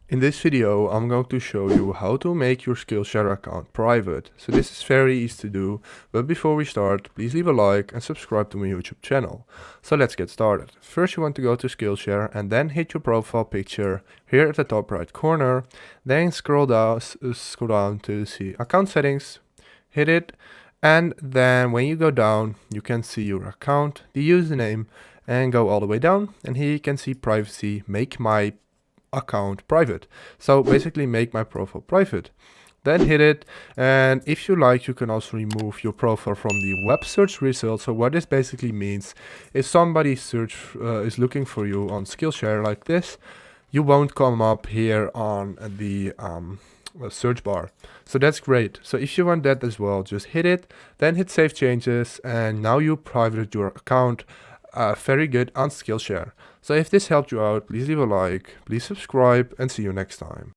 In this video, I'm going to show you how to make your Skillshare account private. So this is very easy to do, but before we start, please leave a like and subscribe to my YouTube channel. So let's get started. First you want to go to Skillshare and then hit your profile picture here at the top right corner. Then scroll down to see account settings, hit it, and then when you go down, you can see your account, the username, and go all the way down. And here you can see privacy, make my account private. So basically make my profile private. Then hit it, and if you like, you can also remove your profile from the web search results. So what this basically means is somebody is looking for you on Skillshare like this, you won't come up here on the search bar. So that's great. So if you want that as well, just hit it, then hit save changes, and now you private your account. Very good on Skillshare. So if this helped you out, please leave a like, please subscribe, and see you next time.